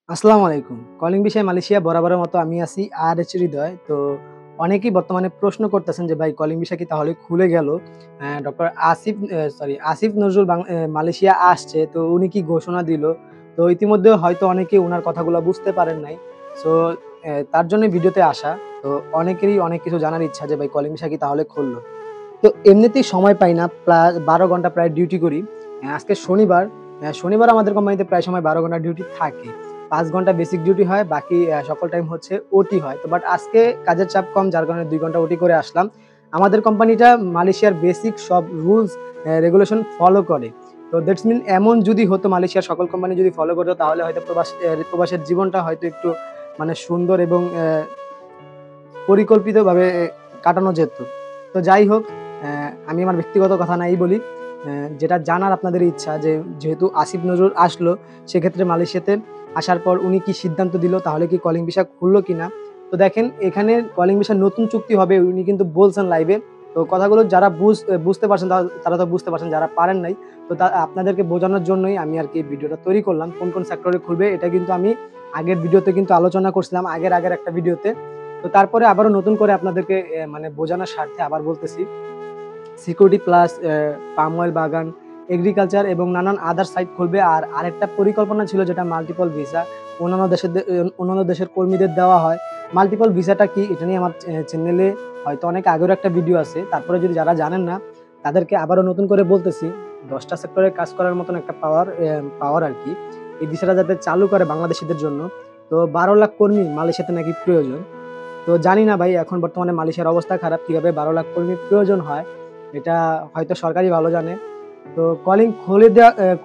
আসসালামু আলাইকুম। কলিং বিষয় মালয়েশিয়া বরাবরের মতো আমি আছি আর এইচ হৃদয়। তো অনেকেই বর্তমানে প্রশ্ন করতেছেন যে ভাই কলিং ভিসা কি তাহলে খুলে গেল? ডক্টর আসিফ নজরুল মালয়েশিয়া আসছে। তো উনি কি ঘোষণা দিল? তো ইতিমধ্যে হয়তো অনেকেই উনার কথাগুলা বুঝতে পারেন নাই। সো তার জন্যই ভিডিওতে আসা। তো অনেকেরই অনেক কিছু জানার ইচ্ছা যে ভাই কলিং ভিসা কি তাহলে খুলল? তো এমনিতেই সময় পাই না। ১২ ঘন্টা প্রায় ডিউটি করি। আজকে শনিবার। শনিবার আমাদের কোম্পানিতে প্রায় সময় ১২ ঘন্টা ডিউটি থাকে। ৫ ঘন্টা বেসিক ডিউটি হয়, বাকি সকল টাইম হচ্ছে ওটি হয়। তো বাট আজকে কাজের চাপ কম যার কারণে ২ ঘন্টা ওটি করে আসলাম। আমাদের কোম্পানিটা মালয়েশিয়ার বেসিক সব রুলস রেগুলেশন ফলো করে। তো দ্যাটস মিন এমন যদি হতো মালয়েশিয়ার সকল কোম্পানি যদি ফলো করতো তাহলে হয়তো প্রবাসের জীবনটা হয়তো একটু মানে সুন্দর এবং পরিকল্পিতভাবে কাটানো যেত। তো যাই হোক, আমি আমার ব্যক্তিগত কথা নাই বলি। যেটা জানার আপনাদের ইচ্ছা যে যেহেতু আসিফ নজরুল আসলো, সেক্ষেত্রে মালয়েশিয়াতে আসার পর উনি কি সিদ্ধান্ত দিল, তাহলে কি কলিং ভিসা খুললো কিনা? তো দেখেন এখানে কলিং ভিসার নতুন চুক্তি হবে উনি কিন্তু বলছেন লাইভে। তো কথাগুলো যারা বুঝতে পারছেন তারা তো বুঝতে পারছেন, যারা পারেন নাই তো আপনাদেরকে বোঝানোর জন্যই আমি আরকি ভিডিওটা তৈরি করলাম। কোন সেক্টরে খুলবে এটা কিন্তু আমি আগের ভিডিওতে কিন্তু আলোচনা করছিলাম, আগের একটা ভিডিওতে। তো তারপরে আবারও নতুন করে আপনাদেরকে মানে বোঝানোর স্বার্থে আবার বলতেছি। সিকিউরিটি প্লাস পাম অয়েল বাগান, এগ্রিকালচার এবং নানান আদার সাইট খুলবে। আর আরেকটা পরিকল্পনা ছিল যেটা মাল্টিপল ভিসা। অন্যান্য দেশের কর্মীদের দেওয়া হয়। মাল্টিপল ভিসাটা কি? এটা নিয়ে আমার চ্যানেলে হয়তো অনেক আগের একটা ভিডিও আছে। তারপরে যদি যারা জানেন না তাদেরকে আবারও নতুন করে বলতেছি। ১০ টা সেক্টরে কাজ করার মতন একটা পাওয়ার আরকি। এই ভিসাটা যাতে চালু করে বাংলাদেশীদের জন্য। তো ১২ লাখ কর্মী মালয়েশিয়াতে নাকি প্রয়োজন। তো জানি না ভাই এখন বর্তমানে মালয়েশিয়ার অবস্থা খারাপ। কিভাবে ১২ লাখ কর্মীর প্রয়োজন হয়, এটা হয়তো সরকারই ভালো জানে। তো কলিং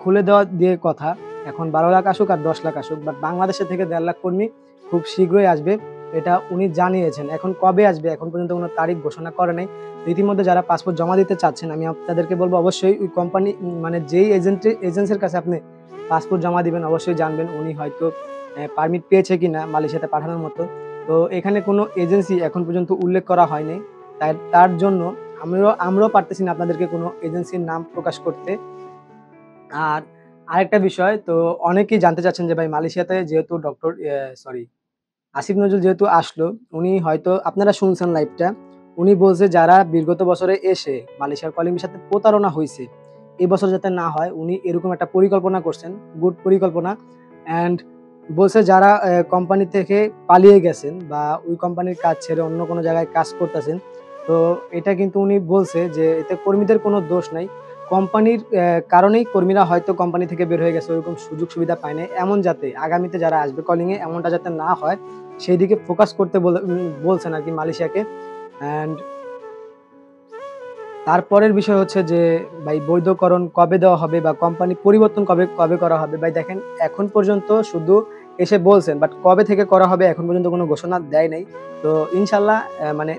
খুলে দেওয়া দিয়ে কথা। এখন ১২ লাখ আসুক আর ১০ লাখ আসুক। বাট বাংলাদেশে থেকে ১.৫ লাখ কর্মী খুব শীঘ্রই আসবে। এটা উনি জানিয়েছেন। এখন কবে আসবে এখন পর্যন্ত কোনো তারিখ ঘোষণা করে নাই। তো ইতিমধ্যে যারা পাসপোর্ট জমা দিতে চাচ্ছেন আমি আপনাদেরকে বলব অবশ্যই ওই কোম্পানি মানে যেই এজেন্সির কাছে আপনি পাসপোর্ট জমা দিবেন অবশ্যই জানবেন উনি হয়তো পারমিট পেয়েছে কিনা মালয়েশিয়াতে পাঠানোর মতো। তো এখানে কোনো এজেন্সি এখন পর্যন্ত উল্লেখ করা হয়নি। তার জন্য আমরাও পারতেছি না আপনাদেরকে কোনো এজেন্সির নাম প্রকাশ করতে। আর আরেকটা বিষয়, তো অনেকেই জানতে চাচ্ছেন যে ভাই মালয়েশিয়াতে যেহেতু আসিফ নজরুল যেহেতু আসলো, উনি হয়তো আপনারা শুনছেন লাইভটা। উনি বলছে যারা বিগত বছরে এসে মালয়েশিয়ার কলিংয়ের সাথে প্রতারণা হইছে, এ বছর যাতে না হয় উনি এরকম একটা পরিকল্পনা করছেন, গুড পরিকল্পনা। অ্যান্ড বলছে যারা কোম্পানি থেকে পালিয়ে গেছেন বা ওই কোম্পানির কাজ ছেড়ে অন্য কোনো জায়গায় কাজ করতেছেন, তো এটা কিন্তু উনি বলছে যে এতে কর্মীদের কোনো দোষ নাই। কোম্পানির কারণেই কর্মীরা হয়তো কোম্পানি থেকে বের হয়ে গেছে, ওরকম সুযোগ সুবিধা পায় নাই। এমন যাতে আগামীতে যারা আসবে কলিং এ এমনটা যাতে না হয় সেই দিকে ফোকাস করতে বলছেন আরকি মালয়েশিয়াকে। অ্যান্ড তারপরের বিষয় হচ্ছে যে ভাই বৈধকরণ কবে দেওয়া হবে বা কোম্পানি পরিবর্তন কবে কবে করা হবে? ভাই দেখেন এখন পর্যন্ত শুধু এসে বলছেন, বাট কবে থেকে করা হবে এখন পর্যন্ত কোনো ঘোষণা দেয় নাই। তো ইনশাআল্লাহ মানে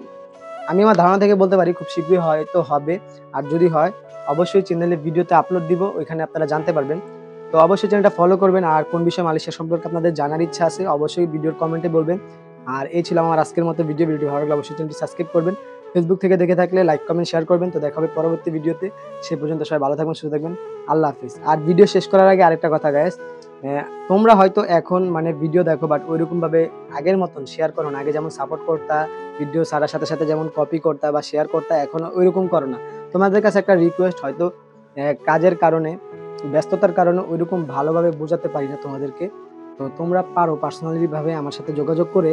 আমি আমার ধারণা থেকে বলতে পারি খুব শীঘ্রই হয়তো হবে। আর যদি হয় অবশ্যই চ্যানেলে ভিডিওতে আপলোড দিব। ওইখানে আপনারা জানতে পারবেন। তো অবশ্যই চ্যানেলটা ফলো করবেন। আর কোন বিষয়ে মালয়েশিয়া সম্পর্কে আপনাদের জানার ইচ্ছা আছে অবশ্যই ভিডিওর কমেন্টে বলবেন। আর এই ছিল আমার আজকের মতো ভিডিও। ভিডিওটি ভালো লাগলে অবশ্যই চ্যানেলটি সাবস্ক্রাইব করবেন। ফেসবুক থেকে দেখে থাকলে লাইক, কমেন্ট, শেয়ার করবেন। তো দেখা হবে পরবর্তী ভিডিওতে। সে পর্যন্ত সবাই ভালো থাকবেন, সুস্থ থাকবেন। আল্লাহ হাফেজ। আর ভিডিও শেষ করার আগে আরেকটা কথা গাইস, তোমরা হয়তো এখন মানে ভিডিও দেখো বাট ঐরকমভাবে আগের মতন শেয়ার করো না। আগে যেমন সাপোর্ট করতা, ভিডিও ছাড়ার সাথে যেমন কপি করতা বা শেয়ার করতা, এখন ঐরকম করো না। তোমাদের কাছে একটা রিকোয়েস্ট, হয়তো কাজের কারণে, ব্যস্ততার কারণে ঐরকম ভালোভাবে বোঝাতে পারি না তোমাদেরকে। তো তোমরা পারো পার্সোনালি ভাবে আমার সাথে যোগাযোগ করে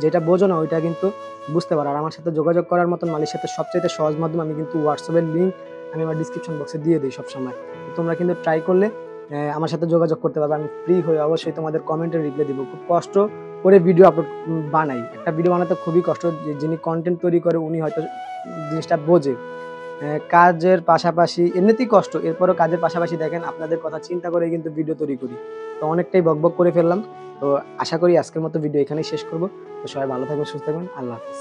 যেটা বোঝো না ওইটা কিন্তু বুঝতে পারো। আর আমার সাথে যোগাযোগ করার মতন মালয়েশিয়াতে সবচাইতে সহজ মাধ্যম আমি কিন্তু WhatsApp এর লিংক আমি আমার ডিসক্রিপশন বক্সে দিয়ে দেই সবসময়। তো তোমরা কিন্তু ট্রাই করলে আমার সাথে যোগাযোগ করতে পারবে। আমি ফ্রি হয়ে অবশ্যই তোমাদের কমেন্টের রিপ্লাই দিব। খুব কষ্ট করে ভিডিও আপলোড বানাই। একটা ভিডিও বানাতে খুবই কষ্ট। যিনি কনটেন্ট তৈরি করে উনি হয়তো জিনিসটা বোঝে। কাজের পাশাপাশি এমনিতেই কষ্ট। এরপরেও কাজের পাশাপাশি দেখেন আপনাদের কথা চিন্তা করেই কিন্তু ভিডিও তৈরি করি। তো অনেকটাই বকবক করে ফেললাম। তো আশা করি আজকের মতো ভিডিও এখানেই শেষ করব। তো সবাই ভালো থাকবেন, সুস্থ থাকবেন। আল্লাহ হাফেজ।